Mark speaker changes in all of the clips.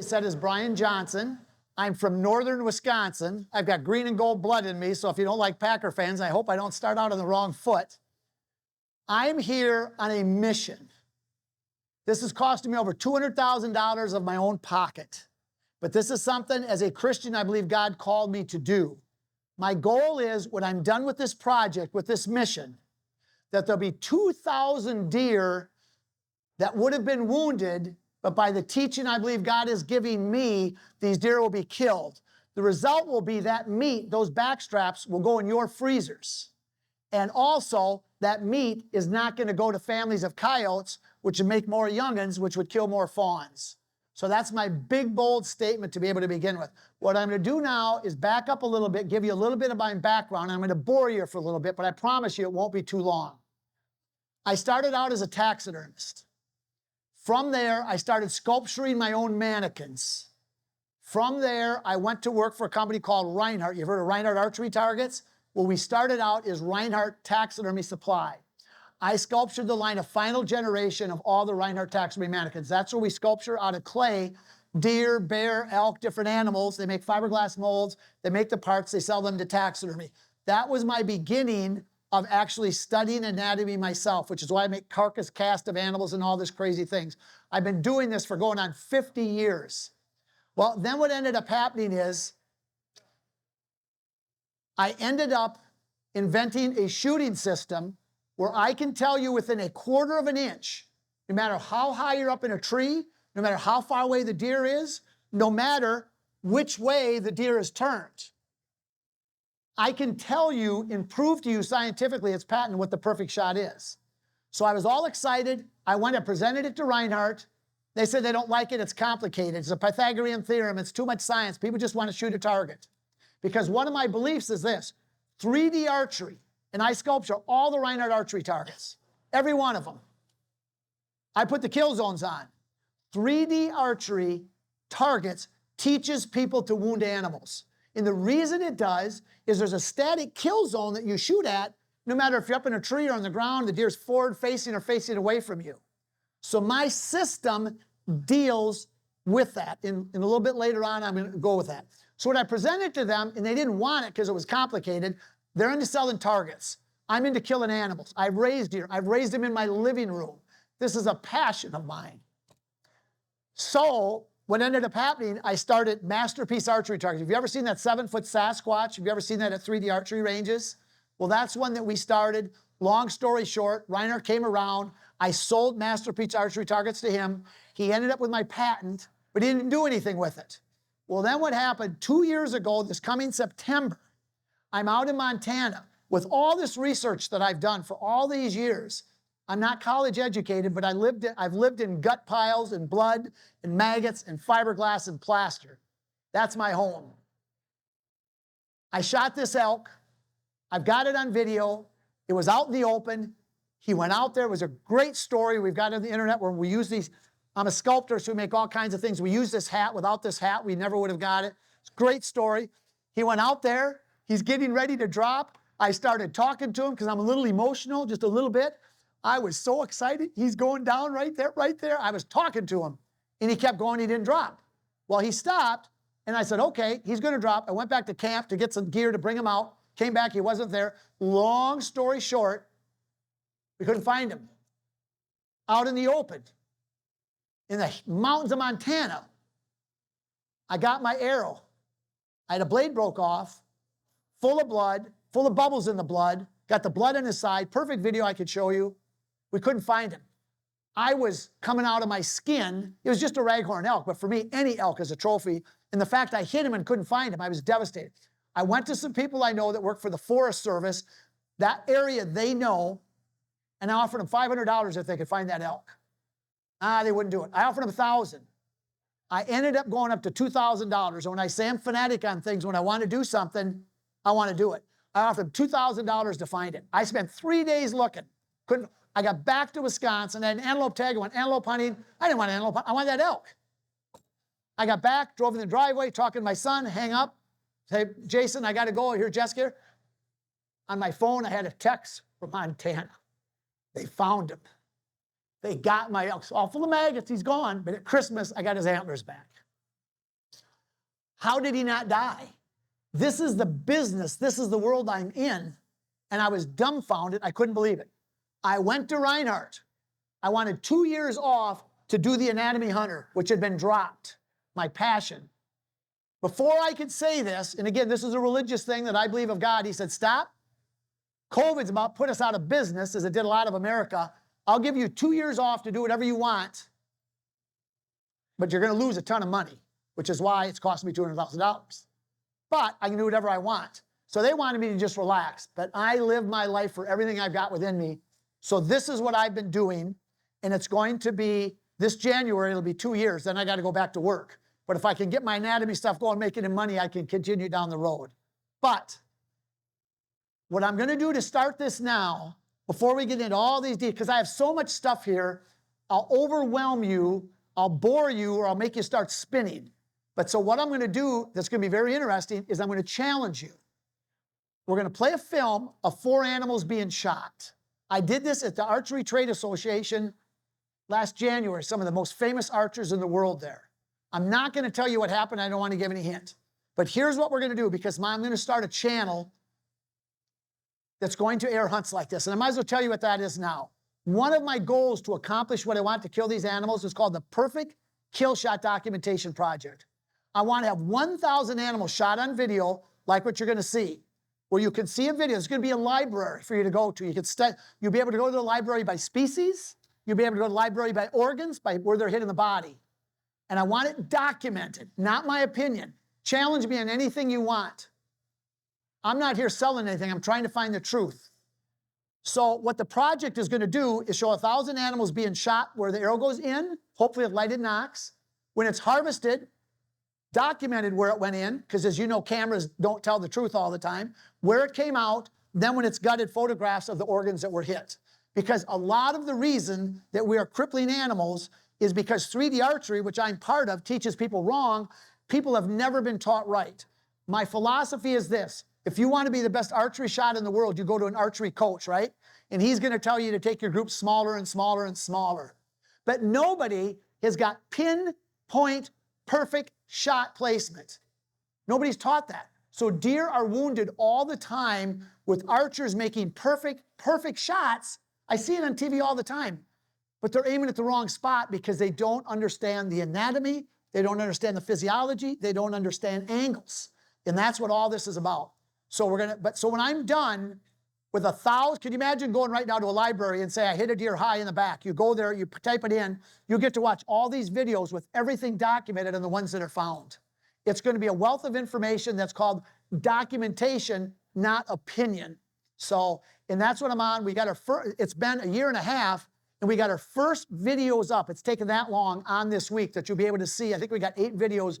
Speaker 1: Said is Brian Johnson. I'm from northern Wisconsin. I've got green and gold blood in me, so if you don't like Packer fans, I hope I don't start out on the wrong foot. I'm here on a mission. This is costing me over $200,000 of my own pocket. But this is something, as a Christian, I believe God called me to do. My goal is, when I'm done with this project, with this mission, that there'll be 2,000 deer that would have been wounded, but by the teaching I believe God is giving me, these deer will be killed. The result will be that meat, those back straps, will go in your freezers. And also, that meat is not going to go to families of coyotes, which would make more young'uns, which would kill more fawns. So that's my big, bold statement to be able to begin with. What I'm going to do now is back up a little bit, give you a little bit of my background. I'm going to bore you for a little bit, but I promise you it won't be too long. I started out as a taxidermist. From there, I started sculpturing my own mannequins. From there, I went to work for a company called Reinhardt. You've heard of Reinhardt archery targets? Well, we started out as Reinhardt Taxidermy Supply. I sculptured the line of final generation of all the Reinhardt taxidermy mannequins. That's where we sculpture out of clay, deer, bear, elk, different animals. They make fiberglass molds. They make the parts. They sell them to taxidermy. That was my beginning of actually studying anatomy myself, which is why I make carcass cast of animals and all this crazy things. I've been doing this for going on 50 years. Well, then what ended up happening is I ended up inventing a shooting system where I can tell you within a quarter of an inch, no matter how high you're up in a tree, no matter how far away the deer is, no matter which way the deer is turned, I can tell you and prove to you scientifically, it's patented, what the perfect shot is. So I was all excited. I went and presented it to Reinhardt. They said they don't like it. It's complicated. It's a Pythagorean theorem. It's too much science. People just want to shoot a target. Because one of my beliefs is this: 3D archery, and I sculpture all the Reinhardt archery targets, every one of them. I put the kill zones on. 3D archery targets teaches people to wound animals. And the reason it does is there's a static kill zone that you shoot at, no matter if you're up in a tree or on the ground, the deer's forward facing or facing away from you. So my system deals with that. And a little bit later on, I'm going to go with that. So when I presented to them, and they didn't want it because it was complicated, they're into selling targets. I'm into killing animals. I've raised deer. I've raised them in my living room. This is a passion of mine. So what ended up happening, I started Masterpiece Archery Targets. Have you ever seen that 7-foot Sasquatch? Have you ever seen that at 3D archery ranges? Well, that's one that we started. Long story short, Reinhardt came around. I sold Masterpiece Archery Targets to him. He ended up with my patent, but he didn't do anything with it. Well, then what happened 2 years ago, this coming September, I'm out in Montana with all this research that I've done for all these years. I'm not college educated, but I've lived in gut piles and blood and maggots and fiberglass and plaster. That's my home. I shot this elk. I've got it on video. It was out in the open. He went out there. It was a great story. We've got it on the internet where we use these. I'm a sculptor, so we make all kinds of things. We use this hat. Without this hat, we never would have got it. It's a great story. He went out there. He's getting ready to drop. I started talking to him because I'm a little emotional, just a little bit. I was so excited. He's going down right there, right there. I was talking to him, and he kept going. He didn't drop. Well, he stopped, and I said, okay, he's going to drop. I went back to camp to get some gear to bring him out. Came back. He wasn't there. Long story short, we couldn't find him. Out in the open, in the mountains of Montana. I got my arrow. I had a blade broke off, full of blood, full of bubbles in the blood. Got the blood on his side. Perfect video I could show you. We couldn't find him. I was coming out of my skin. It was just a raghorn elk, but for me, any elk is a trophy. And the fact I hit him and couldn't find him, I was devastated. I went to some people I know that work for the Forest Service. That area they know, and I offered them $500 if they could find that elk. They wouldn't do it. I offered them $1,000. I ended up going up to $2,000. And when I say I'm fanatic on things, when I want to do something, I want to do it. I offered them $2,000 to find it. I spent 3 days looking. Couldn't. I got back to Wisconsin. I had an antelope tag. I went antelope hunting. I didn't want antelope hunting. I wanted that elk. I got back, drove in the driveway, talking to my son, hang up. Say, Jason, I got to go. I hear Jessica here. On my phone, I had a text from Montana. They found him. They got my elk. All full of maggots. He's gone. But at Christmas, I got his antlers back. How did he not die? This is the business. This is the world I'm in. And I was dumbfounded. I couldn't believe it. I went to Reinhardt. I wanted 2 years off to do the Anatomy Hunter, which had been dropped, my passion. Before I could say this, and again, this is a religious thing that I believe of God, he said, stop. COVID's about to put us out of business, as it did a lot of America. I'll give you 2 years off to do whatever you want, but you're going to lose a ton of money, which is why it's costing me $200,000. But I can do whatever I want. So they wanted me to just relax, but I live my life for everything I've got within me. So this is what I've been doing, and it's going to be, this January, it'll be 2 years, then I got to go back to work. But if I can get my anatomy stuff going, making it money, I can continue down the road. But what I'm going to do to start this now, before we get into all these details, because I have so much stuff here, I'll overwhelm you, I'll bore you, or I'll make you start spinning. But so what I'm going to do that's going to be very interesting is I'm going to challenge you. We're going to play a film of 4 animals being shot. I did this at the Archery Trade Association last January, some of the most famous archers in the world there. I'm not going to tell you what happened. I don't want to give any hint. But here's what we're going to do, because I'm going to start a channel that's going to air hunts like this. And I might as well tell you what that is now. One of my goals to accomplish what I want to kill these animals is called the Perfect Kill Shot Documentation Project. I want to have 1,000 animals shot on video, like what you're going to see, where you can see a video. There's going to be a library for you to go to. You'll be able to go to the library by species. You'll be able to go to the library by organs, by where they're hitting the body. And I want it documented, not my opinion. Challenge me on anything you want. I'm not here selling anything. I'm trying to find the truth. So what the project is going to do is show 1,000 animals being shot where the arrow goes in, hopefully with lighted nocks. When it's harvested, documented where it went in, because as you know, cameras don't tell the truth all the time, where it came out, then when it's gutted, photographs of the organs that were hit. Because a lot of the reason that we are crippling animals is because 3D archery, which I'm part of, teaches people wrong. People have never been taught right. My philosophy is this. If you want to be the best archery shot in the world, you go to an archery coach, right? And he's going to tell you to take your group smaller and smaller and smaller. But nobody has got pinpoint perfect shot placement. Nobody's taught that. So deer are wounded all the time with archers making perfect shots. I see it on TV all the time. But they're aiming at the wrong spot because they don't understand the anatomy, they don't understand the physiology, they don't understand angles. And that's what all this is about. So so when I'm done with 1,000, can you imagine going right now to a library and say, I hit a deer high in the back. You go there, you type it in, you get to watch all these videos with everything documented and the ones that are found. It's going to be a wealth of information that's called documentation, not opinion. So, and that's what I'm on. We got it's been a year and a half, and we got our first videos up. It's taken that long on this week that you'll be able to see. I think we got 8 videos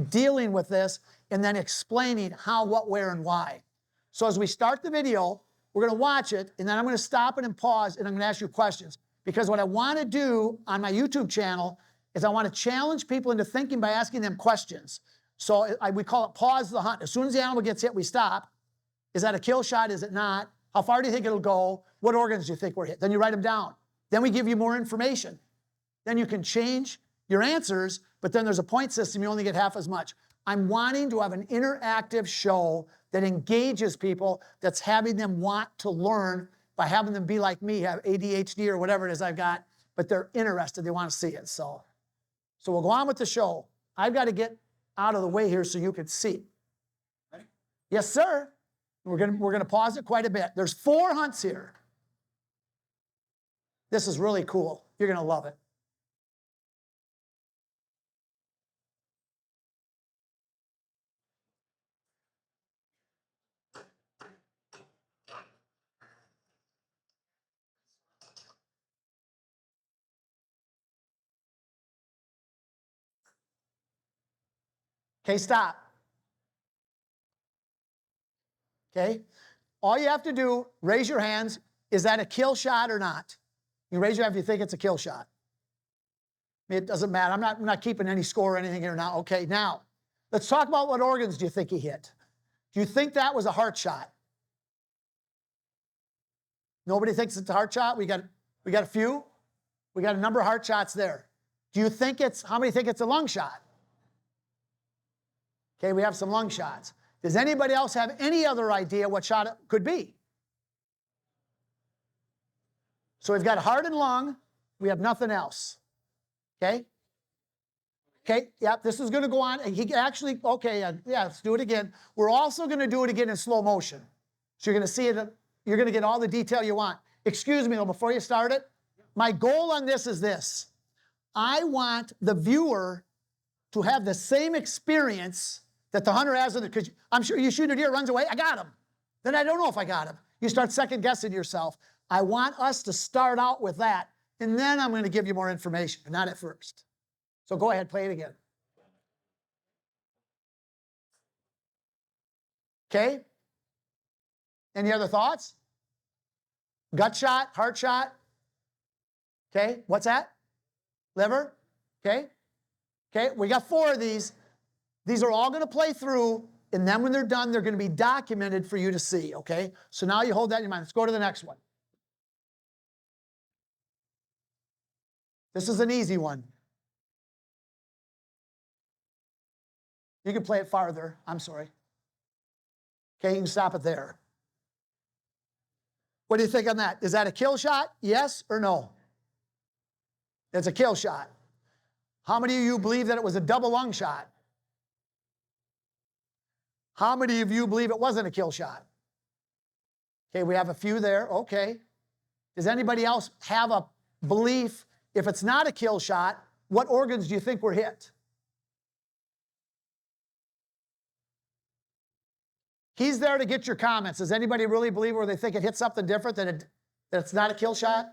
Speaker 1: dealing with this and then explaining how, what, where, and why. So as we start the video, we're going to watch it, and then I'm going to stop it and pause, and I'm going to ask you questions. Because what I want to do on my YouTube channel is I want to challenge people into thinking by asking them questions. So we call it pause the hunt. As soon as the animal gets hit, we stop. Is that a kill shot? Is it not? How far do you think it'll go? What organs do you think were hit? Then you write them down. Then we give you more information. Then you can change your answers, but then there's a point system. You only get half as much. I'm wanting to have an interactive show that engages people, that's having them want to learn by having them be like me, have ADHD or whatever it is I've got, but they're interested. They want to see it. So we'll go on with the show. I've got to get out of the way here so you can see. Ready? Yes, sir. We're gonna pause it quite a bit. There's 4 hunts here. This is really cool. You're gonna love it. Okay, stop. Okay? All you have to do, raise your hands. Is that a kill shot or not? You raise your hand if you think it's a kill shot. I mean, it doesn't matter. I'm not keeping any score or anything here now. Okay, now, let's talk about what organs do you think he hit. Do you think that was a heart shot? Nobody thinks it's a heart shot? We got a few? We got a number of heart shots there. Do you think how many think it's a lung shot? Okay, we have some lung shots. Does anybody else have any other idea what shot it could be? So we've got heart and lung. We have nothing else. Okay? Okay, yep, this is going to go on. He actually, okay, yeah, let's do it again. We're also going to do it again in slow motion. So you're going to see it, you're going to get all the detail you want. Excuse me, though, before you start it, my goal on this is this. I want the viewer to have the same experience that the hunter has, because I'm sure you shoot a deer, runs away, I got him. Then I don't know if I got him. You start second guessing yourself. I want us to start out with that, and then I'm going to give you more information, not at first. So go ahead, play it again. Okay? Any other thoughts? Gut shot, heart shot? Okay, what's that? Liver? Okay? Okay, we got 4 of these. These are all going to play through, and then when they're done, they're going to be documented for you to see, okay? So now you hold that in your mind. Let's go to the next one. This is an easy one. You can play it farther. I'm sorry. Okay, you can stop it there. What do you think on that? Is that a kill shot? Yes or no? It's a kill shot. How many of you believe that it was a double lung shot? How many of you believe it wasn't a kill shot? Okay, we have a few there. Okay. Does anybody else have a belief, if it's not a kill shot, what organs do you think were hit? He's there to get your comments. Does anybody really believe, or they think it hit something different, that it's not a kill shot?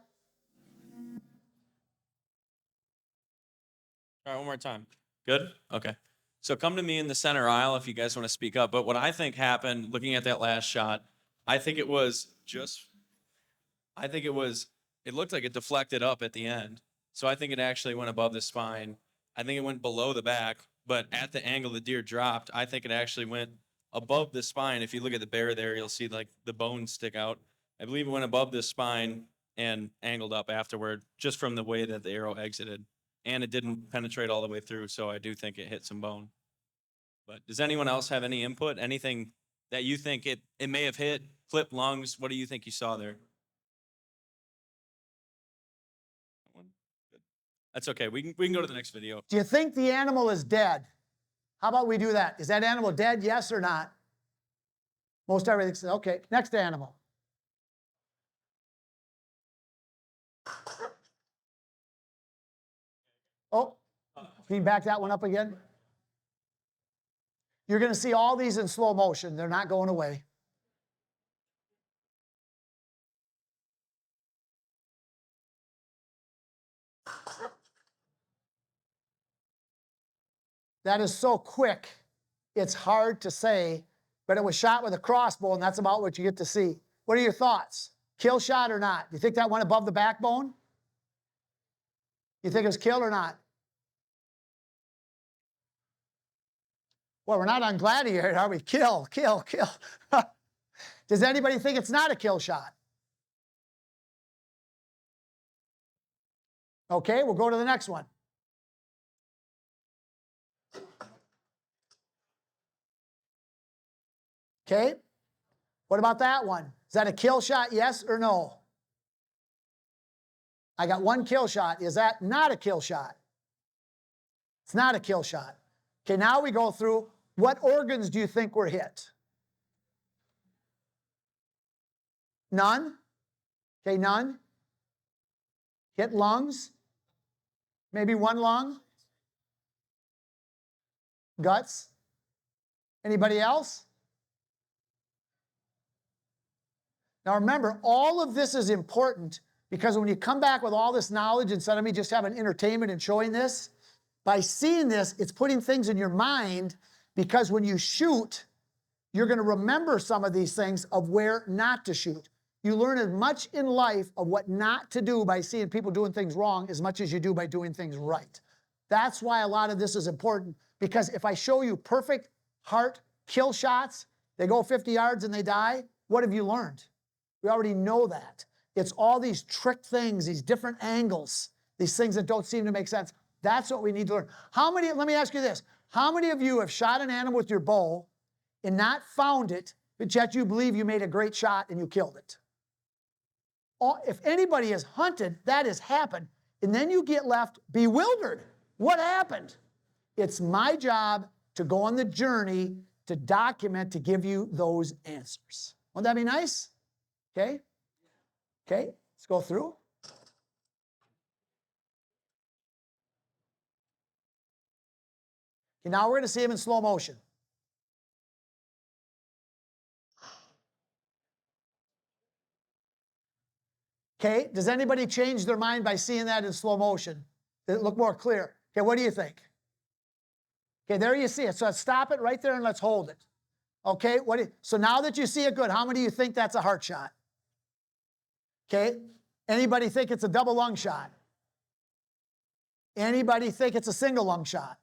Speaker 2: All right, one more time. Good? Okay. So come to me in the center aisle if you guys want to speak up. But what I think happened, looking at that last shot, it looked like it deflected up at the end. So I think it actually went above the spine. I think it went below the back, but at the angle the deer dropped, I think it actually went above the spine. If you look at the bear there, you'll see like the bones stick out. I believe it went above the spine and angled up afterward, just from the way that the arrow exited. And it didn't penetrate all the way through, so I do think it hit some bone. But does anyone else have any input? Anything that you think it may have hit? Clipped lungs? What do you think you saw there? That's okay. We can go to the next video.
Speaker 1: Do you think the animal is dead? How about we do that? Is that animal dead, yes or not? Most everything says, okay, next animal. Oh, can you back that one up again? You're going to see all these in slow motion. They're not going away. That is so quick, it's hard to say, but it was shot with a crossbow, and that's about what you get to see. What are your thoughts? Kill shot or not? Do you think that went above the backbone? You think it was kill or not? Well, we're not on Gladiator, are we? Kill, kill, kill. Does anybody think it's not a kill shot? Okay, we'll go to the next one. Okay, what about that one? Is that a kill shot, yes or no? I got one kill shot. Is that not a kill shot? It's not a kill shot. Okay, now we go through, what organs do you think were hit? None? Okay, none. Hit lungs? Maybe one lung? Guts? Anybody else? Now remember, all of this is important, because when you come back with all this knowledge instead of me just having entertainment and showing this, by seeing this, it's putting things in your mind, because when you shoot, you're going to remember some of these things of where not to shoot. You learn as much in life of what not to do by seeing people doing things wrong as much as you do by doing things right. That's why a lot of this is important, because if I show you perfect heart kill shots, they go 50 yards and they die, what have you learned? We already know that. It's all these trick things, these different angles, these things that don't seem to make sense. That's what we need to learn. How many, let me ask you this, How many of you have shot an animal with your bow and not found it, but yet you believe you made a great shot and you killed it? If anybody has hunted, that has happened. And then you get left bewildered. What happened? It's my job to go on the journey to document, to give you those answers. Won't that be nice? Okay? Okay, let's go through. Okay, now we're going to see him in slow motion. Okay, does anybody change their mind by seeing that in slow motion? Did it look more clear? Okay, what do you think? Okay, there you see it. So let's stop it right there and let's hold it. Okay, so now that you see it good, how many of you think that's a heart shot? Okay, anybody think it's a double lung shot? Anybody think it's a single lung shot?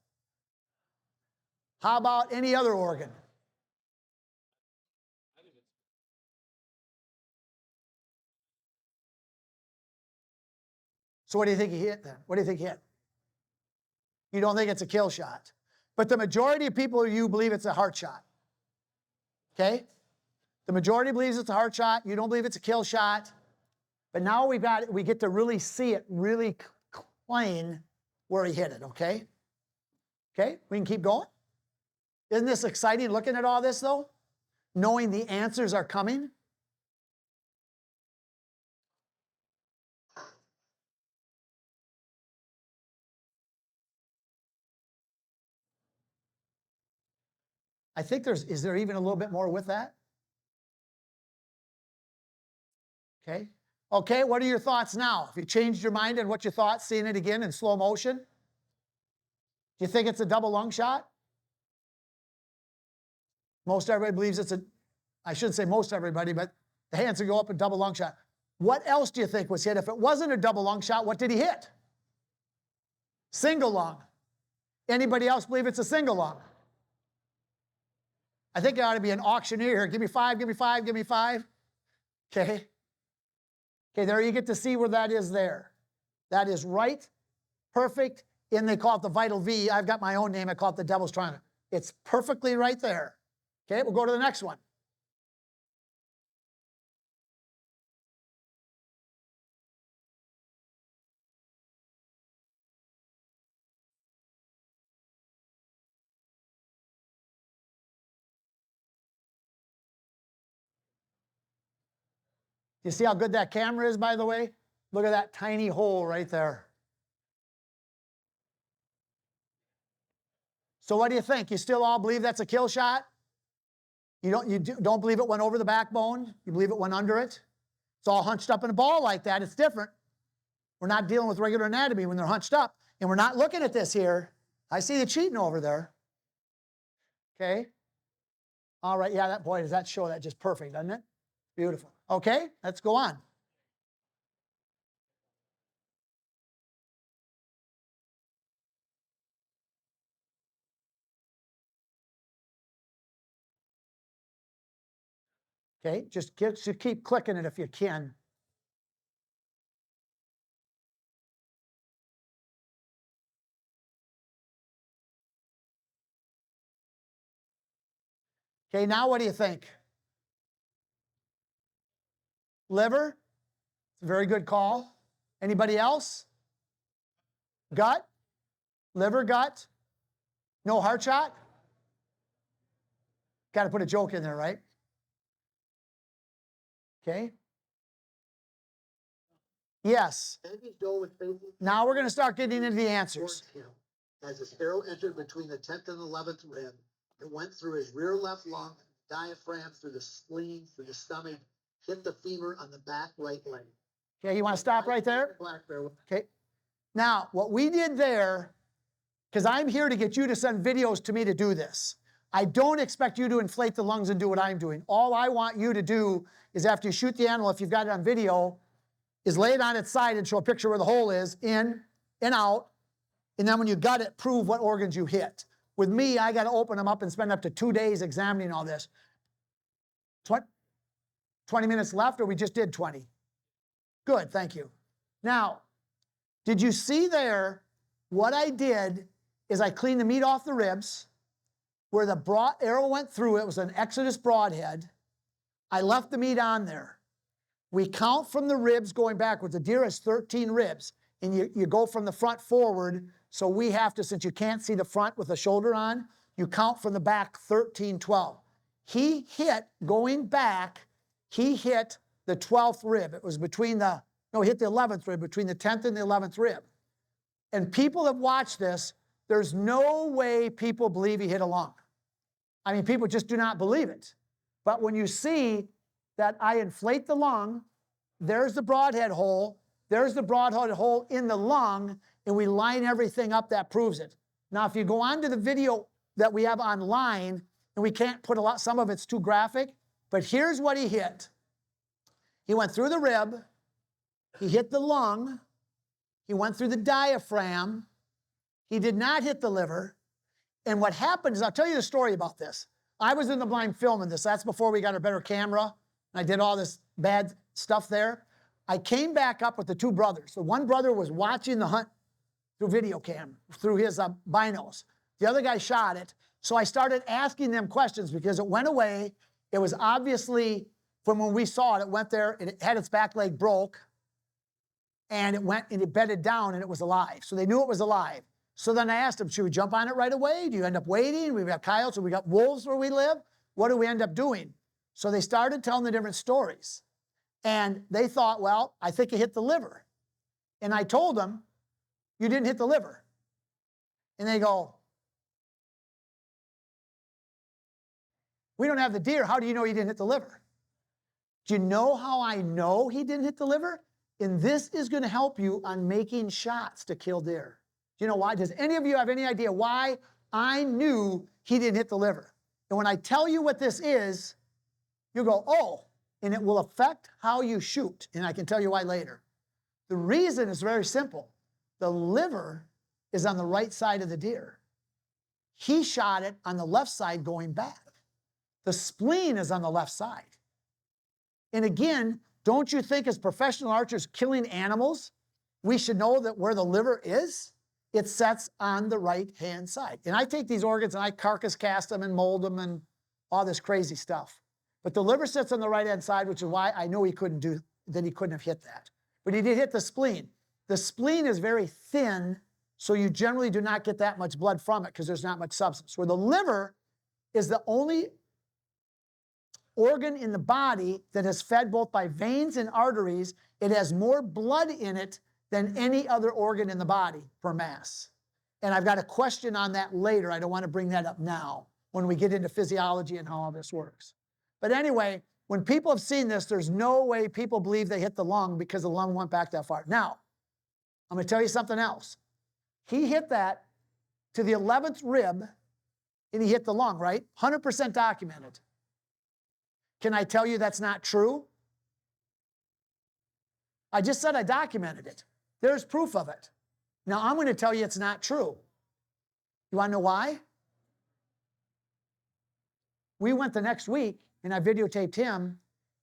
Speaker 1: How about any other organ? So what do you think he hit then? What do you think he hit? You don't think it's a kill shot. But the majority of people, you believe it's a heart shot. Okay? The majority believes it's a heart shot. You don't believe it's a kill shot. But now we get to really see it really plain where he hit it, okay? Okay, we can keep going. Isn't this exciting looking at all this though? Knowing the answers are coming? I think is there even a little bit more with that? Okay. Okay, what are your thoughts now? If you changed your mind and what you thought, seeing it again in slow motion? Do you think it's a double lung shot? Most everybody believes it's I shouldn't say most everybody, but the hands will go up, a double lung shot. What else do you think was hit? If it wasn't a double lung shot, what did he hit? Single lung. Anybody else believe it's a single lung? I think there ought to be an auctioneer here. Give me 5, give me 5, give me 5. Okay. Okay, there you get to see where that is there. That is right, perfect, and they call it the vital V. I've got my own name. I call it the devil's triangle. It's perfectly right there. Okay, we'll go to the next one. You see how good that camera is, by the way? Look at that tiny hole right there. So what do you think? You still all believe that's a kill shot? You don't believe it went over the backbone? You believe it went under it? It's all hunched up in a ball like that. It's different. We're not dealing with regular anatomy when they're hunched up. And we're not looking at this here. I see the cheating over there. Okay. All right. Yeah, boy, does that show that just perfect, doesn't it? Beautiful. Okay, let's go on. Okay, just keep clicking it if you can. Okay, now what do you think? Liver? It's a very good call. Anybody else? Gut? Liver, gut? No heart shot? Got to put a joke in there, right? Okay. Yes. Now we're going to start getting into the answers.
Speaker 3: As his arrow entered between the 10th and 11th rib, it went through his rear left lung, diaphragm, through the spleen, through the stomach, hit the femur on the back right leg.
Speaker 1: Okay, you want to stop right there? Okay. Now, what we did there, because I'm here to get you to send videos to me to do this. I don't expect you to inflate the lungs and do what I'm doing. All I want you to do is after you shoot the animal, if you've got it on video, is lay it on its side and show a picture where the hole is, in and out, and then when you gut it, prove what organs you hit. With me, I got to open them up and spend up to 2 days examining all this. 20 minutes left, or we just did 20? Good, thank you. Now, did you see there what I did is I cleaned the meat off the ribs. Where the arrow went through, it was an Exodus broadhead. I left the meat on there. We count from the ribs going backwards. The deer has 13 ribs, and you go from the front forward. So we have to, since you can't see the front with the shoulder on, you count from the back 13, 12. He hit, going back, he hit the 12th rib. It was between the, no, he hit the 11th rib, between the 10th and the 11th rib. And people have watched this. There's no way people believe he hit a lung. I mean, people just do not believe it. But when you see that I inflate the lung, there's the broadhead hole, there's the broadhead hole in the lung, and we line everything up that proves it. Now, if you go on to the video that we have online, and we can't put a lot, some of it's too graphic, but here's what he hit. He went through the rib, he hit the lung, he went through the diaphragm, he did not hit the liver, and what happened is, I'll tell you the story about this. I was in the blind filming this. That's before we got a better camera, and I did all this bad stuff there. I came back up with the two brothers. The one brother was watching the hunt through video cam, through his binos. The other guy shot it. So I started asking them questions because it went away. It was obviously, from when we saw it, it went there, it had its back leg broke, and it went and it bedded down and it was alive. So they knew it was alive. So then I asked them, should we jump on it right away? Do you end up waiting? We've got coyotes, or we got wolves where we live. What do we end up doing? So they started telling the different stories. And they thought, well, I think it hit the liver. And I told them, you didn't hit the liver. And they go, we don't have the deer. How do you know he didn't hit the liver? Do you know how I know he didn't hit the liver? And this is going to help you on making shots to kill deer. Do you know why? Does any of you have any idea why I knew he didn't hit the liver? And when I tell you what this is, you go, oh, and it will affect how you shoot. And I can tell you why later. The reason is very simple. The liver is on the right side of the deer. He shot it on the left side going back. The spleen is on the left side. And again, don't you think as professional archers killing animals, we should know that where the liver is? It sets on the right-hand side. And I take these organs and I carcass cast them and mold them and all this crazy stuff. But the liver sits on the right-hand side, which is why I know he couldn't have hit that. But he did hit the spleen. The spleen is very thin, so you generally do not get that much blood from it because there's not much substance. Where the liver is the only organ in the body that is fed both by veins and arteries. It has more blood in it than any other organ in the body per mass. And I've got a question on that later. I don't want to bring that up now when we get into physiology and how all this works. But anyway, when people have seen this, there's no way people believe they hit the lung because the lung went back that far. Now, I'm going to tell you something else. He hit that to the 11th rib, and he hit the lung, right? 100% documented. Can I tell you that's not true? I just said I documented it. There's proof of it. Now, I'm going to tell you it's not true. You want to know why? We went the next week, and I videotaped him,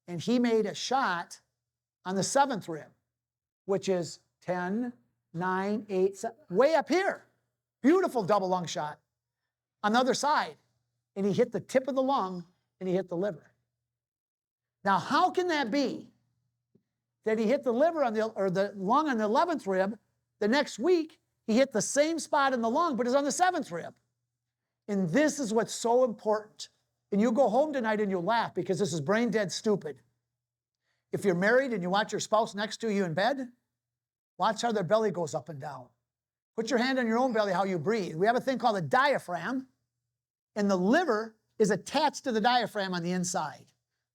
Speaker 1: and he made a shot on the 7th rib, which is 10, 9, 8, 7, way up here. Beautiful double lung shot. On the other side, and he hit the tip of the lung, and he hit the liver. Now, how can that be? That he hit the liver or the lung on the 11th rib. The next week, he hit the same spot in the lung, but it's on the 7th rib. And this is what's so important. And you'll go home tonight and you'll laugh because this is brain dead stupid. If you're married and you watch your spouse next to you in bed, watch how their belly goes up and down. Put your hand on your own belly, how you breathe. We have a thing called a diaphragm, and the liver is attached to the diaphragm on the inside.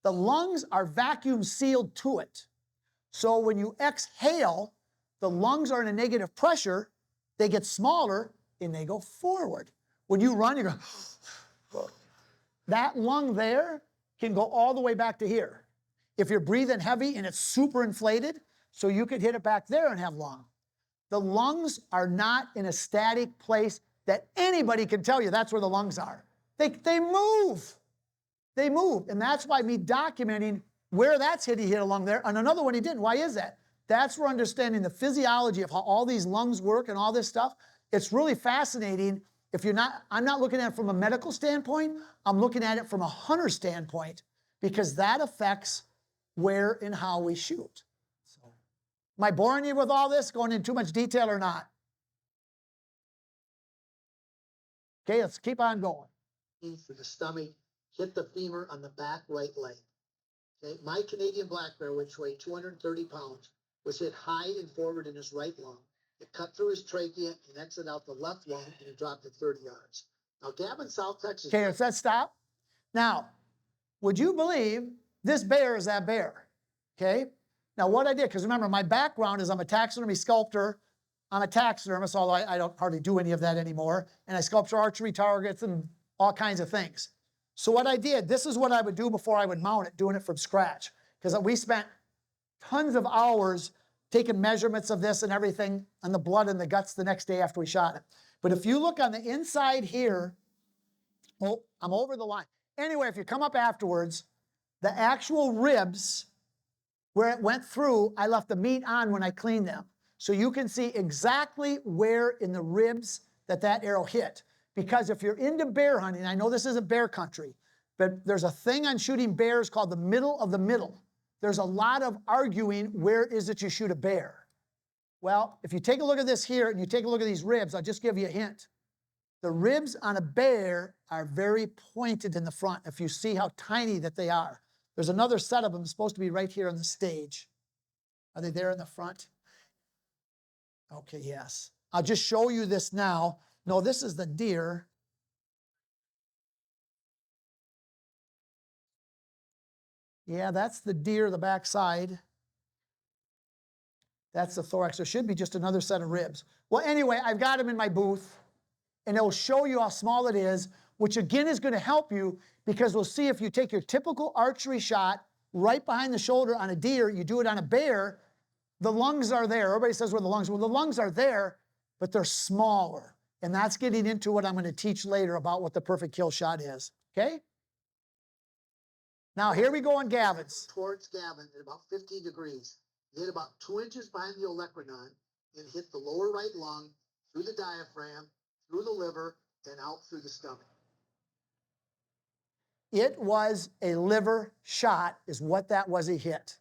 Speaker 1: The lungs are vacuum sealed to it. So when you exhale, the lungs are in a negative pressure, they get smaller, and they go forward. When you run, you go, that lung there can go all the way back to here. If you're breathing heavy and it's super inflated, so you could hit it back there and have lung. The lungs are not in a static place that anybody can tell you that's where the lungs are. They move. They move. And that's why me documenting where that's hit, he hit a lung there, and another one he didn't. Why is that? That's where understanding the physiology of how all these lungs work and all this stuff. it's really fascinating. If you're not, I'm not looking at it from a medical standpoint, I'm looking at it from a hunter standpoint, because that affects where and how we shoot. So, am I boring you with all this, going into too much detail or not? Okay, let's keep on going.
Speaker 3: Through the stomach, hit the femur on the back right leg. Okay, my Canadian black bear, which weighed 230 pounds, was hit high and forward in his right lung. It cut through his trachea and exited out the left lung, and it dropped it 30 yards. Now, Gavin, South Texas.
Speaker 1: Okay, let's stop. Now, would you believe this bear is that bear? Okay. Now, what I did, because remember, my background is I'm a taxidermy sculptor. I'm a taxidermist, although I don't hardly do any of that anymore. And I sculpture archery targets and all kinds of things. So what I did, this is what I would do before I would mount it, doing it from scratch. Because we spent tons of hours taking measurements of this and everything on the blood and the guts the next day after we shot it. But if you look on the inside here, oh, I'm over the line. Anyway, if you come up afterwards, the actual ribs, where it went through, I left the meat on when I cleaned them. So you can see exactly where in the ribs that arrow hit. Because if you're into bear hunting, I know this isn't bear country, but there's a thing on shooting bears called the middle of the middle. There's a lot of arguing, where is it you shoot a bear? Well, if you take a look at this here and you take a look at these ribs, I'll just give you a hint. The ribs on a bear are very pointed in the front, if you see how tiny that they are. There's another set of them supposed to be right here on the stage. Are they there in the front? Okay, yes. I'll just show you this now. No, this is the deer. Yeah, that's the deer, the backside. That's the thorax. There should be just another set of ribs. Well, anyway, I've got them in my booth, and it'll show you how small it is, which again is going to help you, because we'll see if you take your typical archery shot right behind the shoulder on a deer, you do it on a bear, the lungs are there. Everybody says where the lungs are. Well, the lungs are there, but they're smaller. And that's getting into what I'm going to teach later about what the perfect kill shot is. Okay? Now, here we go on Gavin's.
Speaker 3: Towards Gavin at about 15 degrees. Hit about 2 inches behind the olecranon and hit the lower right lung, through the diaphragm, through the liver, and out through the stomach.
Speaker 1: It was a liver shot, is what that was a hit.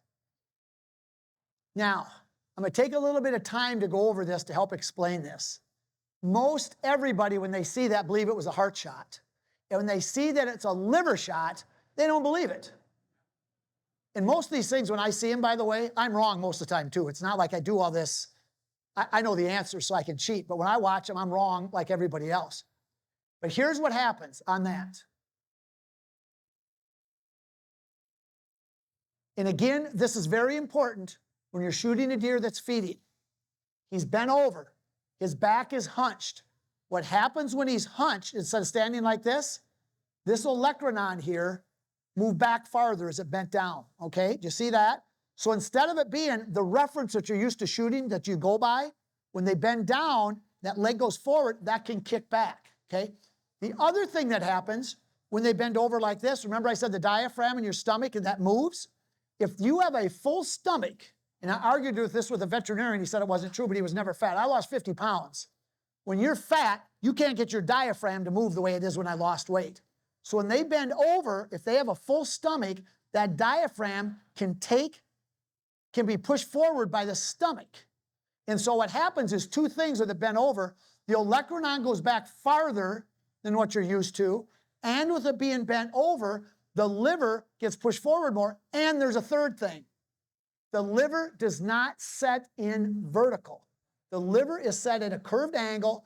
Speaker 1: Now, I'm going to take a little bit of time to go over this to help explain this. Most everybody, when they see that, believe it was a heart shot. And when they see that it's a liver shot, they don't believe it. And most of these things, when I see them, by the way, I'm wrong most of the time too. It's not like I do all this. I know the answer so I can cheat, but when I watch them, I'm wrong like everybody else. But here's what happens on that. And again, this is very important when you're shooting a deer that's feeding. He's bent over. His back is hunched. What happens when he's hunched, instead of standing like this olecranon here move back farther as it bent down, okay? Do you see that? So instead of it being the reference that you're used to shooting that you go by, when they bend down, that leg goes forward, that can kick back, okay? The other thing that happens when they bend over like this, remember I said the diaphragm in your stomach and that moves? If you have a full stomach, and I argued with this with a veterinarian, he said it wasn't true, but he was never fat. I lost 50 pounds. When you're fat, you can't get your diaphragm to move the way it is when I lost weight. So when they bend over, if they have a full stomach, that diaphragm can be pushed forward by the stomach. And so what happens is two things with it bent over. The olecranon goes back farther than what you're used to, and with it being bent over, the liver gets pushed forward more, and there's a third thing. The liver does not set in vertical. The liver is set at a curved angle,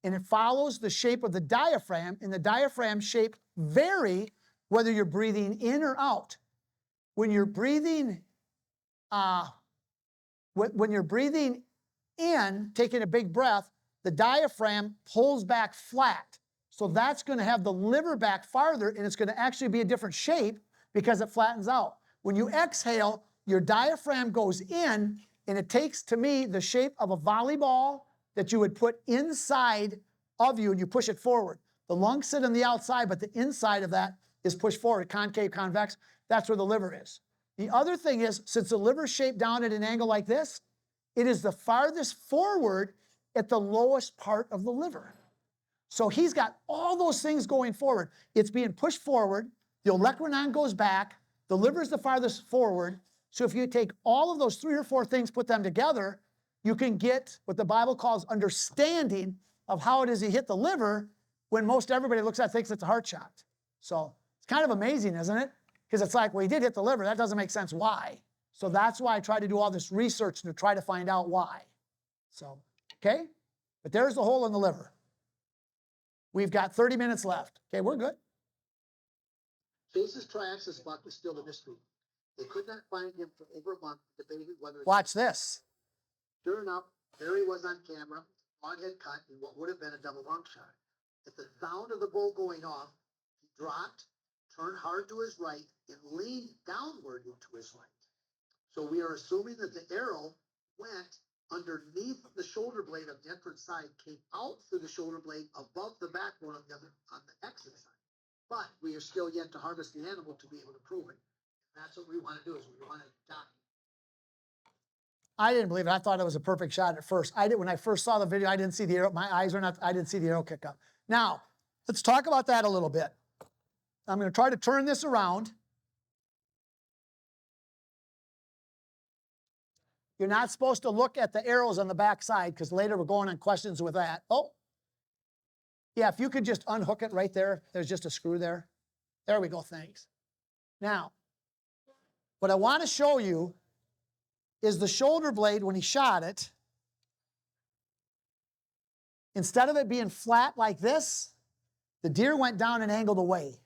Speaker 1: and it follows the shape of the diaphragm, and the diaphragm shape vary whether you're breathing in or out. When you're breathing, in, taking a big breath, the diaphragm pulls back flat. So that's going to have the liver back farther, and it's going to actually be a different shape because it flattens out. When you exhale, your diaphragm goes in, and it takes, to me, the shape of a volleyball that you would put inside of you, and you push it forward. The lungs sit on the outside, but the inside of that is pushed forward, concave, convex. That's where the liver is. The other thing is, since the liver is shaped down at an angle like this, it is the farthest forward, at the lowest part of the liver. So he's got all those things going forward. It's being pushed forward. The olecranon goes back. The liver is the farthest forward. So if you take all of those 3 or 4 things, put them together, you can get what the Bible calls understanding of how it is he hit the liver, when most everybody looks at it thinks it's a heart shot. So it's kind of amazing, isn't it? Because it's like, well, he did hit the liver. That doesn't make sense. Why? So that's why I try to do all this research to try to find out why. So, okay? But there's the hole in the liver. We've got 30 minutes left. Okay, we're good.
Speaker 3: Chase's triaxis buck was still a mystery. They could not find him for over a month, debating whether.
Speaker 1: Watch this.
Speaker 3: Sure enough, there he was on camera, long head cut in what would have been a double lung shot. At the sound of the bull going off, he dropped, turned hard to his right, and leaned downward into his right. So we are assuming that the arrow went underneath the shoulder blade of the entrance side, came out through the shoulder blade above the backbone on the exit side. But we are still yet to harvest the animal to be able to prove it. And that's what we want to do, is we want to document.
Speaker 1: I didn't believe it. I thought it was a perfect shot at first. When I first saw the video, I didn't see the arrow. My eyes were not, I didn't see the arrow kick up. Now, let's talk about that a little bit. I'm going to try to turn this around. You're not supposed to look at the arrows on the back side, because later we're going on questions with that. Oh, yeah, if you could just unhook it right there. There's just a screw there. There we go, thanks. Now, what I want to show you is the shoulder blade when he shot it. Instead of it being flat like this, the deer went down and angled away.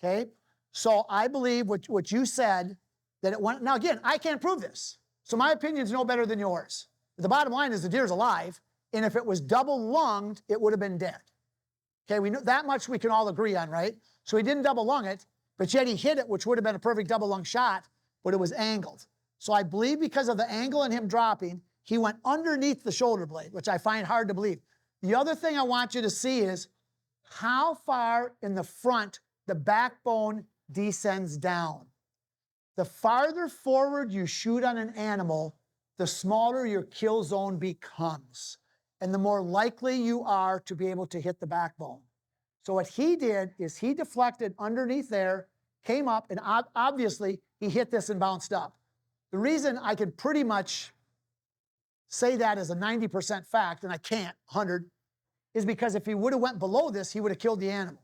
Speaker 1: Okay? So I believe what you said, that it went. Now again, I can't prove this. So my opinion is no better than yours. The bottom line is the deer's alive, and if it was double lunged, it would have been dead. Okay, we know that much we can all agree on, right? So he didn't double lung it, but yet he hit it, which would have been a perfect double lung shot, but it was angled. So I believe because of the angle and him dropping, he went underneath the shoulder blade, which I find hard to believe. The other thing I want you to see is how far in the front the backbone descends down. The farther forward you shoot on an animal, the smaller your kill zone becomes, and the more likely you are to be able to hit the backbone. So what he did is he deflected underneath there, came up, and obviously he hit this and bounced up. The reason I could pretty much say that as a 90% fact, and I can't, 100, is because if he would have went below this, he would have killed the animal.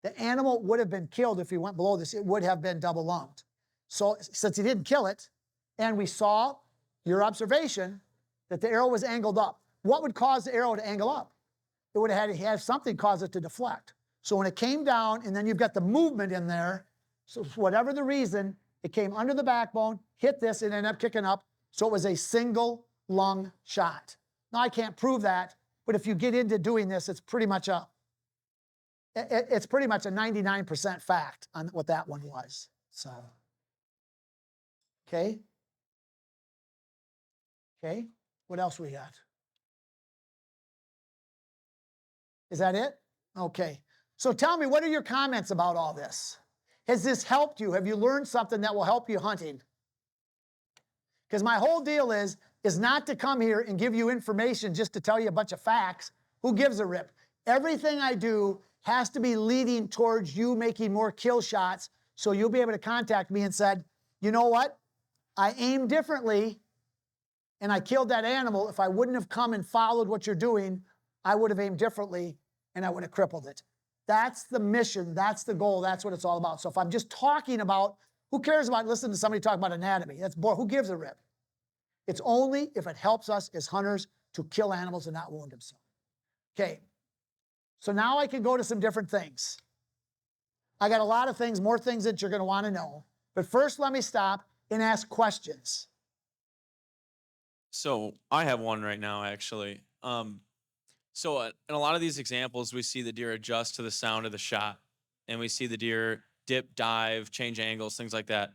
Speaker 1: The animal would have been killed if he went below this. It would have been double lunged. So since he didn't kill it, and we saw your observation that the arrow was angled up, what would cause the arrow to angle up? It would have had to have something cause it to deflect. So when it came down, and then you've got the movement in there, so for whatever the reason, it came under the backbone, hit this, and ended up kicking up. So it was a single lung shot. Now I can't prove that, but if you get into doing this, it's pretty much a 99% fact on what that one was. So, okay. Okay, what else we got? Is that it? Okay. So tell me, what are your comments about all this? Has this helped you? Have you learned something that will help you hunting? Because my whole deal is not to come here and give you information just to tell you a bunch of facts. Who gives a rip? Everything I do has to be leading towards you making more kill shots, so you'll be able to contact me and said, you know what? I aimed differently and I killed that animal. If I wouldn't have come and followed what you're doing, I would have aimed differently and I would have crippled it. That's the mission. That's the goal. That's what it's all about. So if I'm just talking about, who cares about listening to somebody talk about anatomy? That's boring. Who gives a rip? It's only if it helps us as hunters to kill animals and not wound them. Okay. So now I can go to some different things. I got a lot of things, more things that you're going to want to know. But first, let me stop and ask questions.
Speaker 2: So I have one right now, actually. So in a lot of these examples, we see the deer adjust to the sound of the shot, and we see the deer dip, dive, change angles, things like that.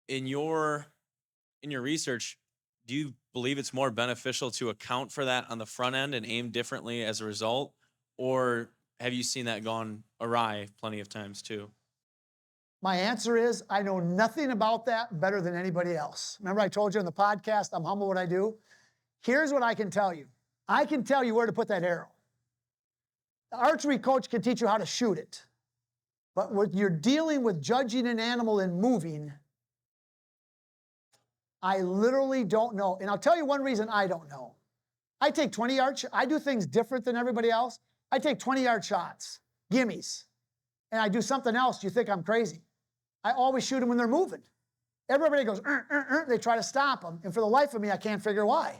Speaker 2: In your research, do you believe it's more beneficial to account for that on the front end and aim differently as a result? Or have you seen that gone awry plenty of times too?
Speaker 1: My answer is I know nothing about that better than anybody else. Remember I told you in the podcast, I'm humble what I do. Here's what I can tell you. I can tell you where to put that arrow. The archery coach can teach you how to shoot it. But when you're dealing with judging an animal and moving, I literally don't know. And I'll tell you one reason I don't know. I take 20-yard I do things different than everybody else. I take 20-yard shots, gimmies, and I do something else. You think I'm crazy. I always shoot them when they're moving. Everybody goes, they try to stop them. And for the life of me, I can't figure why.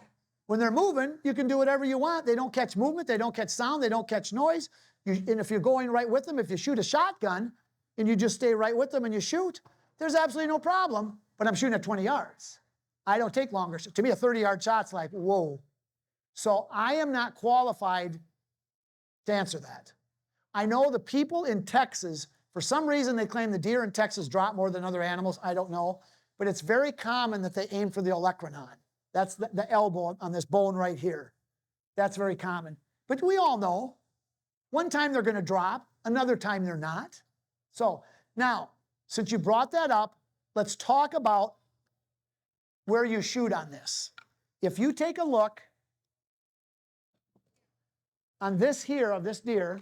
Speaker 1: When they're moving, you can do whatever you want. They don't catch movement. They don't catch sound. They don't catch noise. And if you're going right with them, if you shoot a shotgun and you just stay right with them and you shoot, there's absolutely no problem. But I'm shooting at 20 yards. I don't take longer. To me, a 30-yard shot's like, whoa. So I am not qualified to answer that. I know the people in Texas, for some reason they claim the deer in Texas drop more than other animals. I don't know. But it's very common that they aim for the olecranon. That's the elbow on this bone right here. That's very common. But we all know, one time they're going to drop, another time they're not. So now, since you brought that up, let's talk about where you shoot on this. If you take a look on this here of this deer,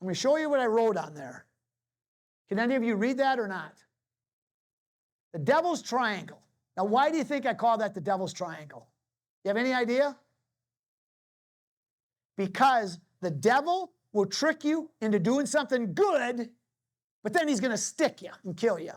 Speaker 1: I'm going to show you what I wrote on there. Can any of you read that or not? The Devil's Triangle. Now, why do you think I call that the Devil's Triangle? You have any idea? Because the devil will trick you into doing something good, but then he's going to stick you and kill you.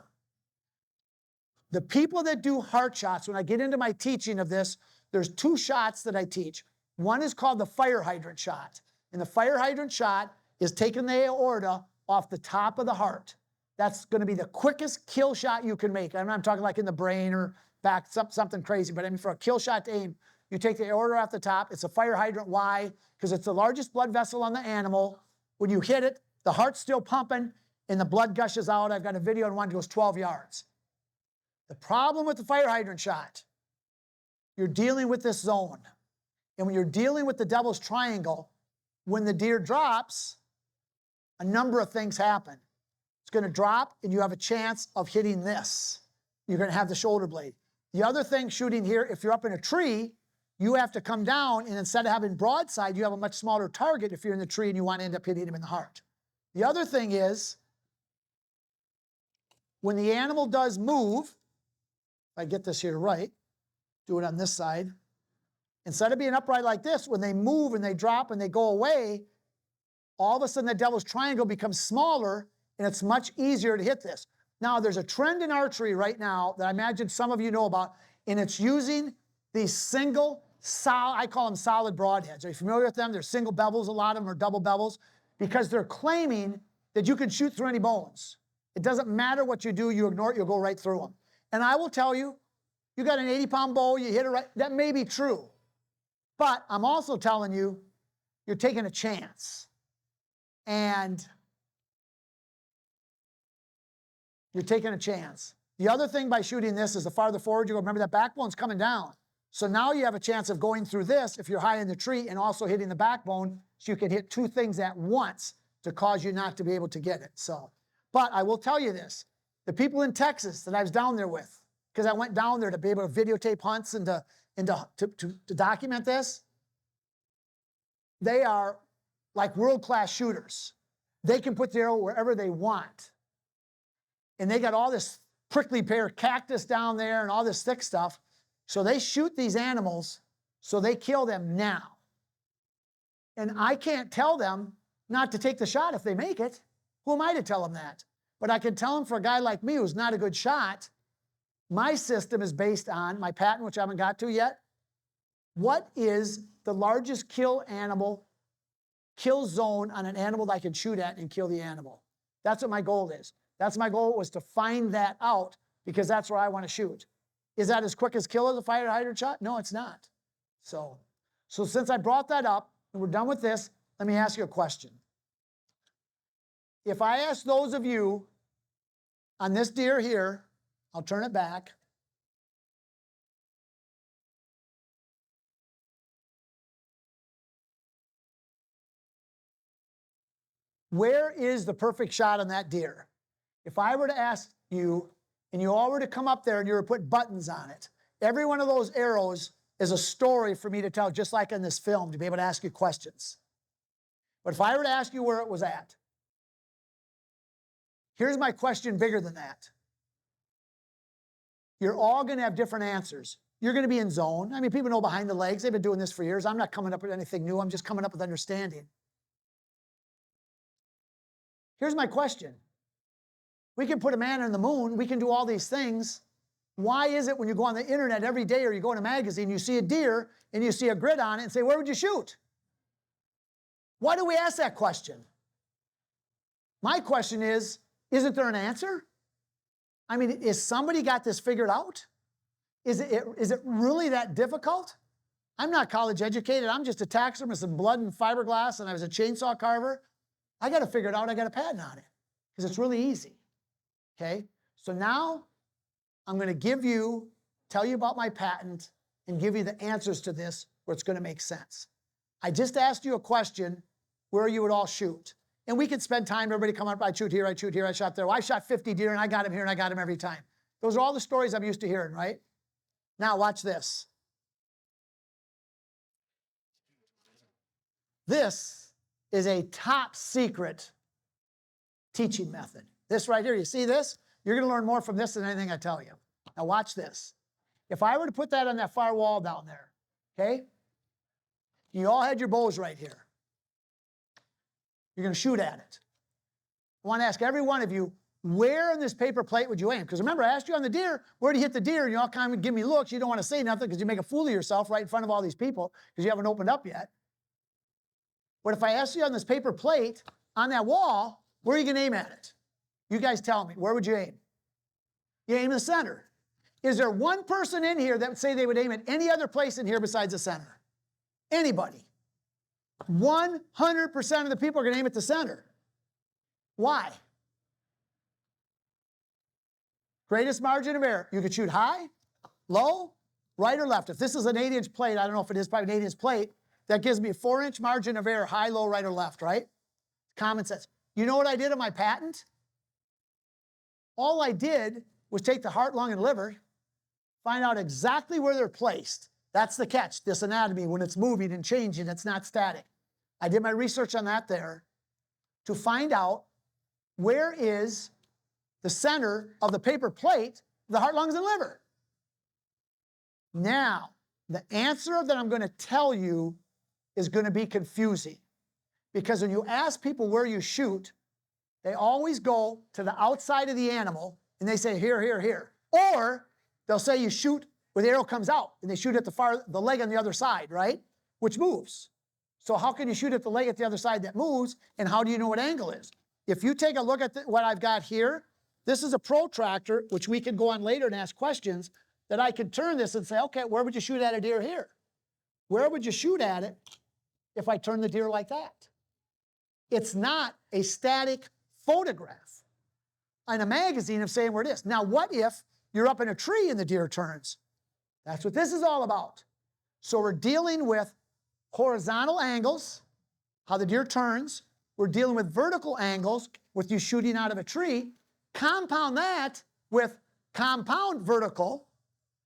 Speaker 1: The people that do heart shots, when I get into my teaching of this, there's two shots that I teach. One is called the fire hydrant shot. And the fire hydrant shot is taking the aorta off the top of the heart. That's going to be the quickest kill shot you can make. I'm not talking like in the brain or back, something crazy, but I mean for a kill shot to aim, you take the aorta off the top. It's a fire hydrant. Why? Because it's the largest blood vessel on the animal. When you hit it, the heart's still pumping and the blood gushes out. I've got a video on one that goes 12 yards. The problem with the fire hydrant shot, you're dealing with this zone. And when you're dealing with the Devil's Triangle, when the deer drops, a number of things happen. It's going to drop, and you have a chance of hitting this. You're going to have the shoulder blade. The other thing shooting here, if you're up in a tree, you have to come down, and instead of having broadside, you have a much smaller target if you're in the tree and you want to end up hitting him in the heart. The other thing is, when the animal does move, if I get this here right, do it on this side, instead of being upright like this, when they move and they drop and they go away, all of a sudden the Devil's Triangle becomes smaller and it's much easier to hit this. Now, there's a trend in archery right now that I imagine some of you know about, and it's using these single, I call them solid broadheads. Are you familiar with them? They're single bevels, a lot of them are double bevels, because they're claiming that you can shoot through any bones. It doesn't matter what you do, you ignore it, you'll go right through them. And I will tell you, you got an 80-pound bow, you hit it right, that may be true. But I'm also telling you, you're taking a chance. And you're taking a chance. The other thing by shooting this is the farther forward you go, remember that backbone's coming down. So now you have a chance of going through this if you're high in the tree and also hitting the backbone, so you can hit two things at once to cause you not to be able to get it. So, but I will tell you this, the people in Texas that I was down there with, because I went down there to be able to videotape hunts and to document this, they are like world-class shooters. They can put the arrow wherever they want. And they got all this prickly pear cactus down there and all this thick stuff. So they shoot these animals, so they kill them now. And I can't tell them not to take the shot if they make it. Who am I to tell them that? But I can tell them for a guy like me who's not a good shot, my system is based on my patent, which I haven't got to yet. What is the largest kill zone on an animal that I can shoot at and kill the animal? That's what my goal is. That's my goal, was to find that out, because that's where I want to shoot. Is that as quick as kill as a fire hydrant shot? No, it's not. So since I brought that up and we're done with this, let me ask you a question. If I ask those of you on this deer here, I'll turn it back. Where is the perfect shot on that deer? If I were to ask you, and you all were to come up there and you were to put buttons on it, every one of those arrows is a story for me to tell, just like in this film, to be able to ask you questions. But if I were to ask you where it was at, here's my question bigger than that. You're all going to have different answers. You're going to be in zone. I mean, people know behind the legs. They've been doing this for years. I'm not coming up with anything new. I'm just coming up with understanding. Here's my question. We can put a man on the moon. We can do all these things. Why is it when you go on the internet every day or you go in a magazine, you see a deer and you see a grid on it and say, where would you shoot? Why do we ask that question? My question is, isn't there an answer? I mean, is somebody got this figured out? Is it really that difficult? I'm not college educated. I'm just a taxidermist in blood and fiberglass, and I was a chainsaw carver. I got to figure it out. I got a patent on it because it's really easy. Okay? So now I'm going to tell you about my patent and give you the answers to this where it's going to make sense. I just asked you a question where you would all shoot. And we could spend time, everybody come up, I shoot here, I shoot here, I shot there. Well, I shot 50 deer and I got him here and I got him every time. Those are all the stories I'm used to hearing, right? Now watch this. This is a top secret teaching method. This right here, you see this? You're going to learn more from this than anything I tell you. Now watch this. If I were to put that on that far wall down there, okay? You all had your bows right here. You're going to shoot at it. I want to ask every one of you, where in this paper plate would you aim? Because remember, I asked you on the deer, where do you hit the deer? And you all kind of give me looks. You don't want to say nothing because you make a fool of yourself right in front of all these people because you haven't opened up yet. But if I asked you on this paper plate, on that wall, where are you going to aim at it? You guys tell me, where would you aim? You aim in the center. Is there one person in here that would say they would aim at any other place in here besides the center? Anybody? 100% of the people are going to aim at the center. Why? Greatest margin of error. You could shoot high, low, right or left. If this is an 8-inch plate, I don't know if it is probably an 8-inch plate, that gives me a 4-inch margin of error, high, low, right or left, right? Common sense. You know what I did in my patent? All I did was take the heart, lung, and liver, find out exactly where they're placed. That's the catch, this anatomy, when it's moving and changing, it's not static. I did my research on that there to find out where is the center of the paper plate, the heart, lungs, and liver. Now, the answer that I'm going to tell you is going to be confusing because when you ask people where you shoot, they always go to the outside of the animal and they say here, here, here. Or they'll say you shoot where the arrow comes out and they shoot at the leg on the other side, right? Which moves. So how can you shoot at the leg at the other side that moves, and how do you know what angle is? If you take a look at what I've got here, this is a protractor, which we can go on later and ask questions, that I could turn this and say, okay, where would you shoot at a deer here? Where would you shoot at it if I turn the deer like that? It's not a static photograph in a magazine of saying where it is. Now, what if you're up in a tree and the deer turns? That's what this is all about. So we're dealing with horizontal angles, how the deer turns. We're dealing with vertical angles with you shooting out of a tree. Compound that with compound vertical.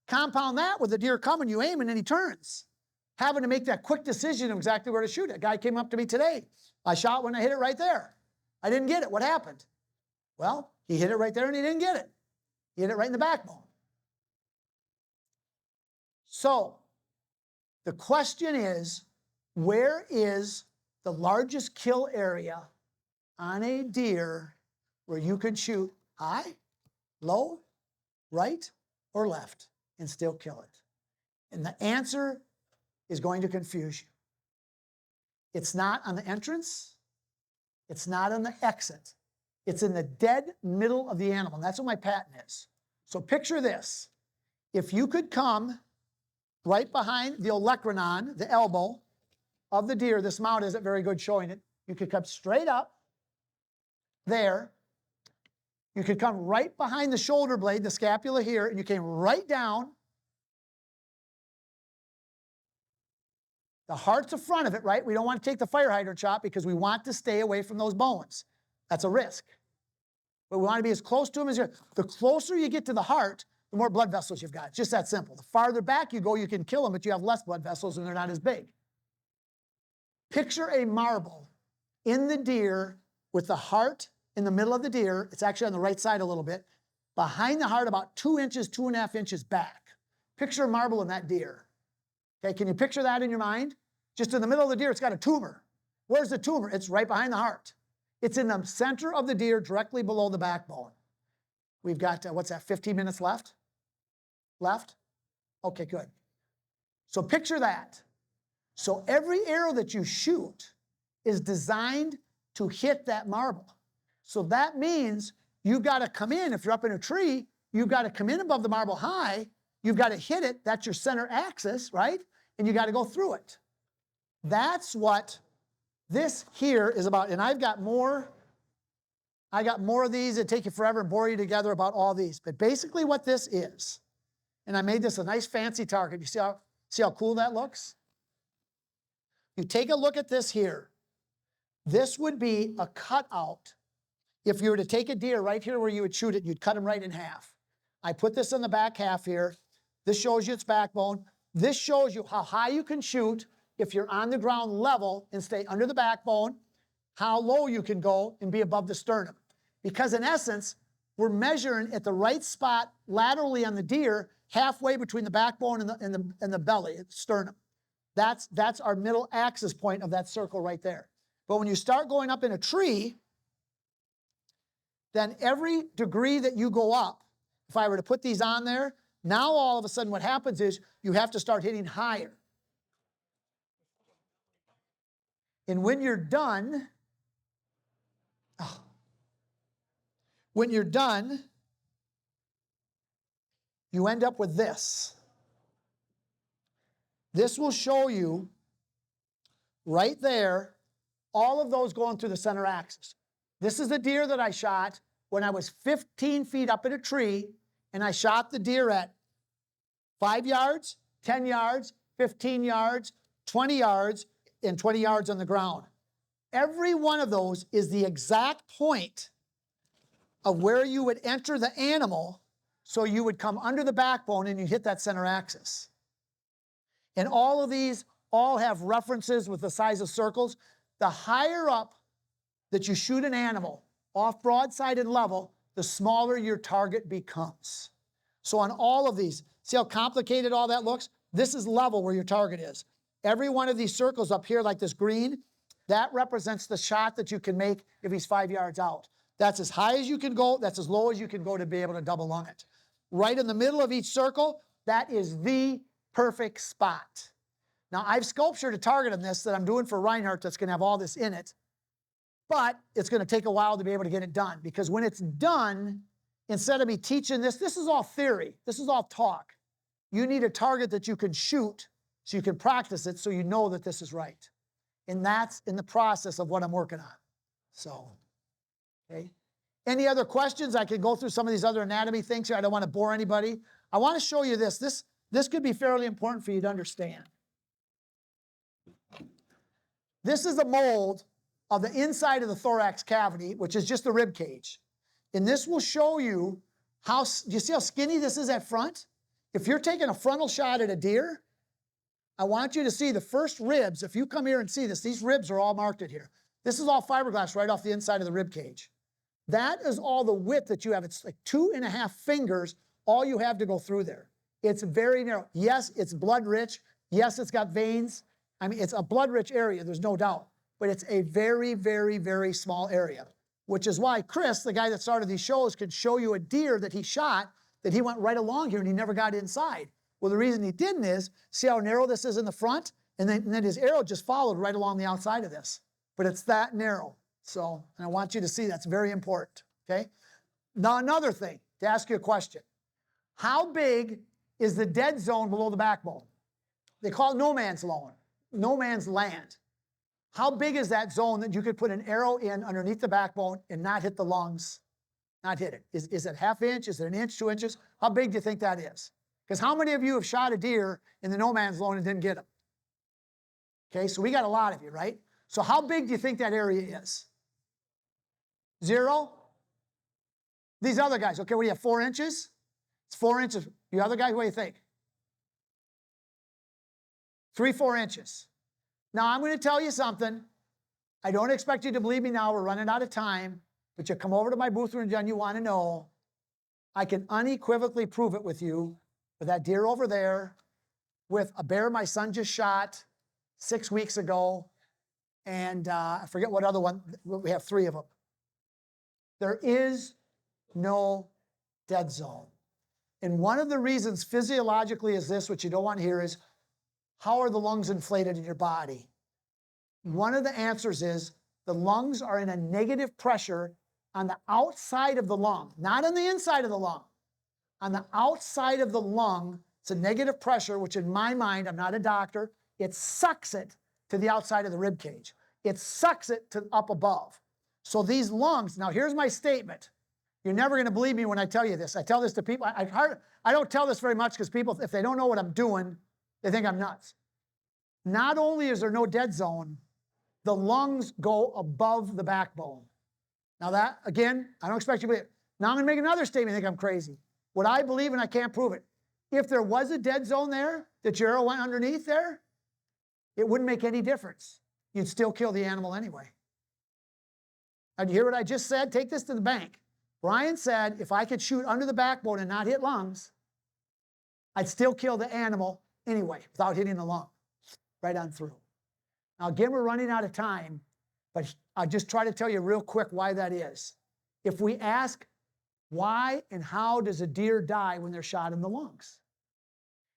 Speaker 1: Compound that with the deer coming, you aim, and then he turns. Having to make that quick decision of exactly where to shoot it. A guy came up to me today. I shot when I hit it right there. I didn't get it. What happened? Well, he hit it right there and he didn't get it. He hit it right in the backbone. So, the question is, where is the largest kill area on a deer where you can shoot high, low, right, or left and still kill it? And the answer is going to confuse you. It's not on the entrance. It's not on the exit. It's in the dead middle of the animal. And that's what my patent is. So picture this. If you could come right behind the olecranon, the elbow of the deer, this mount isn't very good showing it. You could come straight up there. You could come right behind the shoulder blade, the scapula here, and you came right down. The heart's the front of it, right? We don't want to take the fire hydrant shot because we want to stay away from those bones. That's a risk. But we want to be as close to them as you. The closer you get to the heart, the more blood vessels you've got. It's just that simple. The farther back you go, you can kill them, but you have less blood vessels and they're not as big. Picture a marble in the deer with the heart in the middle of the deer. It's actually on the right side a little bit. Behind the heart, about 2 inches, 2.5 inches back. Picture a marble in that deer. Okay, can you picture that in your mind? Just in the middle of the deer, it's got a tumor. Where's the tumor? It's right behind the heart. It's in the center of the deer, directly below the backbone. We've got, what's that, 15 minutes left? Left? Okay, good. So picture that. So every arrow that you shoot is designed to hit that marble. So that means you've got to come in, if you're up in a tree, you've got to come in above the marble high, you've got to hit it, that's your center axis, right? And you got to go through it. That's what this here is about. And I've got more of these that take you forever and bore you together about all these. But basically what this is, and I made this a nice fancy target. You see how cool that looks? You take a look at this here. This would be a cutout. If you were to take a deer right here where you would shoot it, you'd cut him right in half. I put this in the back half here. This shows you its backbone. This shows you how high you can shoot if you're on the ground level and stay under the backbone, how low you can go and be above the sternum. Because in essence, we're measuring at the right spot laterally on the deer, halfway between the backbone and the belly, sternum. That's our middle axis point of that circle right there. But when you start going up in a tree, then every degree that you go up, if I were to put these on there, now all of a sudden what happens is you have to start hitting higher. And when you're done, you end up with this. This will show you right there all of those going through the center axis. This is the deer that I shot when I was 15 feet up in a tree, and I shot the deer at 5 yards, 10 yards, 15 yards, 20 yards, and 20 yards on the ground. Every one of those is the exact point of where you would enter the animal, so you would come under the backbone and you hit that center axis. And all of these all have references with the size of circles. The higher up that you shoot an animal, off broadside and level, the smaller your target becomes. So on all of these, see how complicated all that looks? This is level where your target is. Every one of these circles up here, like this green, that represents the shot that you can make if he's 5 yards out. That's as high as you can go, that's as low as you can go to be able to double lung it. Right in the middle of each circle, that is the perfect spot. Now, I've sculptured a target on this that I'm doing for Reinhardt that's going to have all this in it, but it's going to take a while to be able to get it done, because when it's done, instead of me teaching this is all theory, this is all talk. You need a target that you can shoot so you can practice it so you know that this is right. And that's in the process of what I'm working on. So, okay. Any other questions? I could go through some of these other anatomy things here. I don't want to bore anybody. I want to show you this. This could be fairly important for you to understand. This is a mold of the inside of the thorax cavity, which is just the rib cage. And this will show you how, do you see how skinny this is at front? If you're taking a frontal shot at a deer, I want you to see the first ribs. If you come here and see this, these ribs are all marked at here. This is all fiberglass right off the inside of the rib cage. That is all the width that you have. It's like 2.5 fingers, all you have to go through there. It's very narrow. Yes, it's blood rich. Yes, it's got veins. I mean, it's a blood rich area, there's no doubt. But it's a very, very, very small area, which is why Chris, the guy that started these shows, could show you a deer that he shot that he went right along here and he never got inside. Well, the reason he didn't is, see how narrow this is in the front? And then his arrow just followed right along the outside of this. But it's that narrow. So, and I want you to see that's very important, okay? Now, another thing, to ask you a question. How big is the dead zone below the backbone? They call it no man's land. How big is that zone that you could put an arrow in underneath the backbone and not hit the lungs, not hit it? Is it 1/2 inch? Is it 1 inch, 2 inches? How big do you think that is? Because how many of you have shot a deer in the no man's land and didn't get him? Okay, so we got a lot of you, right? So how big do you think that area is? 0? These other guys, okay, what do you have, 4 inches? It's 4 inches. You other guys, what do you think? 3-4 inches. Now, I'm going to tell you something. I don't expect you to believe me now. We're running out of time. But you come over to my booth and John, you want to know. I can unequivocally prove it with you with that deer over there, with a bear my son just shot 6 weeks ago, and I forget what other one. We have 3 of them. There is no dead zone. And one of the reasons physiologically is this, which you don't want to hear, is how are the lungs inflated in your body? One of the answers is the lungs are in a negative pressure on the outside of the lung, not on the inside of the lung. On the outside of the lung, it's a negative pressure, which in my mind, I'm not a doctor, it sucks it to the outside of the rib cage. It sucks it to up above. So these lungs, now here's my statement. You're never going to believe me when I tell you this. I tell this to people. I don't tell this very much because people, if they don't know what I'm doing, they think I'm nuts. Not only is there no dead zone, the lungs go above the backbone. Now that, again, I don't expect you to believe it. Now I'm going to make another statement. I think I'm crazy. What I believe, and I can't prove it, if there was a dead zone there, that your arrow went underneath there, it wouldn't make any difference. You'd still kill the animal anyway. And you hear what I just said? Take this to the bank. Brian said, if I could shoot under the backbone and not hit lungs, I'd still kill the animal anyway without hitting the lung, right on through. Now again, we're running out of time, but I'll just try to tell you real quick why that is. If we ask, why and how does a deer die when they're shot in the lungs?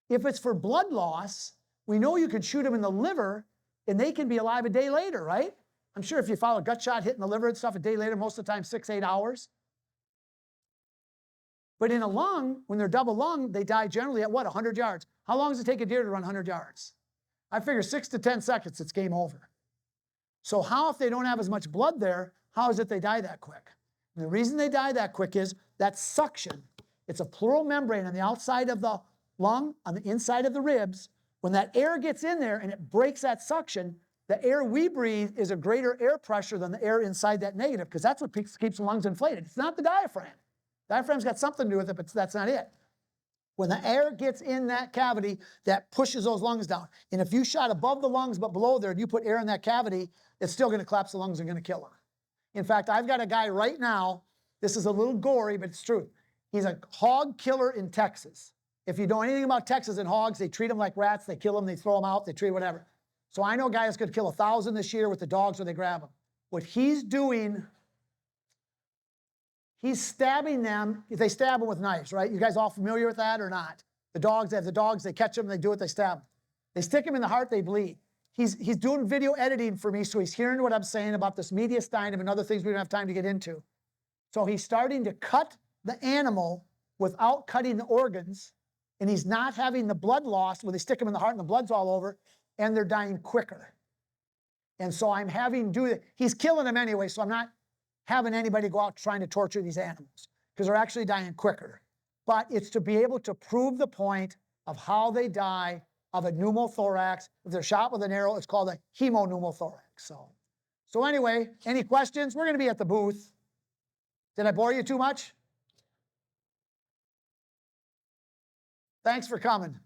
Speaker 1: If it's for blood loss, we know you can shoot them in the liver and they can be alive a day later, right? I'm sure if you follow a gut shot hitting the liver and stuff a day later, most of the time 6-8 hours. But in a lung, when they're double lung, they die generally at what, 100 yards? How long does it take a deer to run 100 yards? I figure 6 to 10 seconds, it's game over. So how, if they don't have as much blood there, how is it they die that quick? And the reason they die that quick is that suction. It's a pleural membrane on the outside of the lung, on the inside of the ribs. When that air gets in there and it breaks that suction, the air we breathe is a greater air pressure than the air inside that negative, because that's what keeps the lungs inflated. It's not the diaphragm. Diaphragm's got something to do with it, but that's not it. When the air gets in that cavity, that pushes those lungs down. And if you shot above the lungs but below there and you put air in that cavity, it's still going to collapse the lungs and going to kill them. In fact, I've got a guy right now, this is a little gory, but it's true. He's a hog killer in Texas. If you know anything about Texas and hogs, they treat them like rats, they kill them, they throw them out, they treat whatever. So I know a guy that's going to kill 1,000 this year with the dogs when they grab them. What he's doing, he's stabbing them. They stab them with knives, right? You guys all familiar with that or not? The dogs, they have the dogs, they catch them, they do it, they stab them. They stick them in the heart, they bleed. He's doing video editing for me, so he's hearing what I'm saying about this mediastinum and other things we don't have time to get into. So he's starting to cut the animal without cutting the organs, and he's not having the blood loss when they stick them in the heart and the blood's all over, and they're dying quicker. And so I'm having do that. He's killing them anyway, so I'm not having anybody go out trying to torture these animals because they're actually dying quicker. But it's to be able to prove the point of how they die of a pneumothorax. If they're shot with an arrow, it's called a hemopneumothorax. So anyway, any questions? We're going to be at the booth. Did I bore you too much? Thanks for coming.